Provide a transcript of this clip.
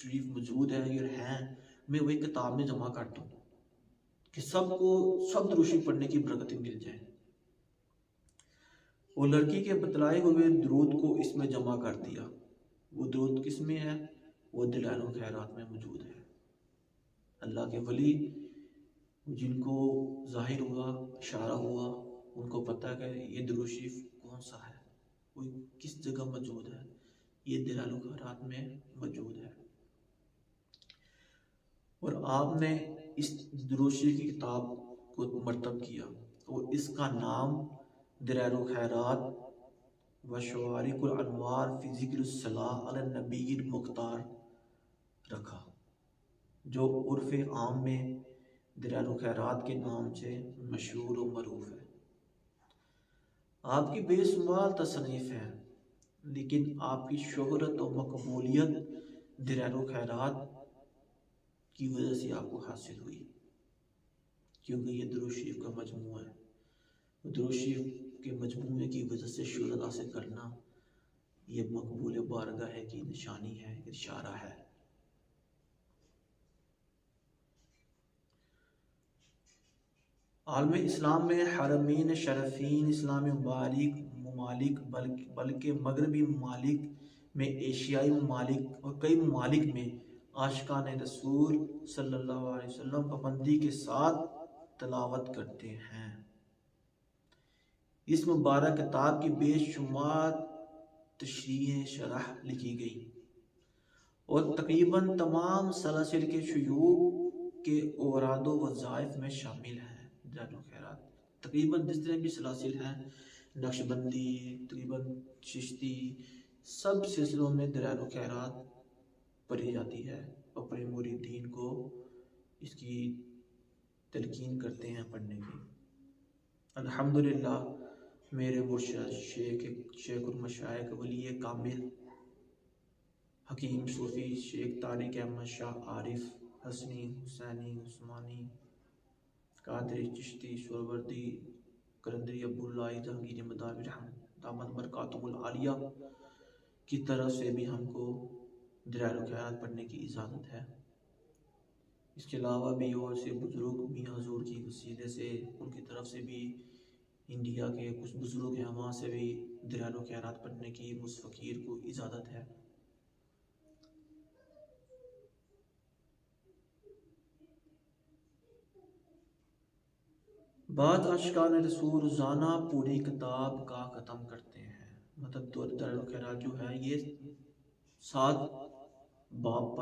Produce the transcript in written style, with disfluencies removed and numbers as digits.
शरीफ मौजूद है या हैं, मैं वही किताब में जमा कर दूँ कि सबको सब दुरूद शरीफ पढ़ने की बरकतें मिल जाए। वो लड़की के बतलाए हुए दुरूद को इसमें जमा कर दिया। वो दुरूद किस में है? वो दलाइल खैरात में मौजूद है। अल्लाह के वली जिनको जाहिर हुआ, इशारा हुआ, उनको पता है कि ये दुरूद शरीफ कौन सा है, वो किस जगह मौजूद है, ये दलाइल खैरात में मौजूद है। और आपने इस दुरूद शरीफ की किताब को मरतब किया और इसका नाम दलाइल खैरात व शवारिकुल अनवार फी ज़िक्रिस सलाह अला नबीय्यिल मुख्तार रखा, जो उर्फ़ आम में दलाइल खैरात के नाम से मशहूर और मरूफ है। आपकी बेशुमार तसनीफ़ है, लेकिन आपकी शोहरत और मकबूलियत दलाइल खैरात की वजह से आपको हासिल हुई, क्योंकि ये दुरूद शरीफ का मजमूआ है। दुरूद शरीफ के मजमूए की वजह से शोहरत हासिल करना ये मकबूल बारगाह की निशानी है, इशारा है। आलम इस्लाम में हरमीन शरफीन इस्लामी ममालिक बल्कि मगरबी ममालिक में, एशियाई ममालिक और कई ममालिक में आशिकान रसूल सल्लल्लाहु अलैहि वसल्लम पाबंदी के साथ तलावत करते हैं। इस मुबारक किताब की बेशुमार तशरीह शरह लिखी गई और तकरीबन तमाम सलासिल के शयूख के औरादो वज़ाइफ में शामिल हैं। दलाइल खैरात तकरीबन जिस तरह भी सलासिल हैं, नक्शबंदी, तकरीबन चिश्ती, सब सिलसिलों में दलाइल खैरात पढ़ी जाती है। अपने मुरीदीन को इसकी तलकीन करते हैं पढ़ने की। अल्हम्दुलिल्लाह मेरे मुर्शिद शेखुल मशाइख वली कामिल हकीम सूफ़ी शेख तारिक अहमद शाह आरिफ हसनी हुसैनी उस्मानी कादरी चिश्ती सुरवर्दी करंदरी अब्दुल्लाई जहांगीर मदावी दामद बरकातुहुल आलिया की तरफ से भी हमको दलाइल खैरात पढ़ने की इजाज़त है। इसके अलावा भी और से बुज़ुर्ग मियाँ हुज़ूर की वसीले से उनकी तरफ से भी इंडिया के कुछ बुज़ुर्ग हैं, वहाँ से भी दलाइल खैरात पढ़ने की उस फ़कीर को इजाज़त है। बाद आशिकान रसूल रोज़ाना पूरी किताब का ख़त्म करते हैं। मतलब दलाइल खैरात जो है ये 7 बाब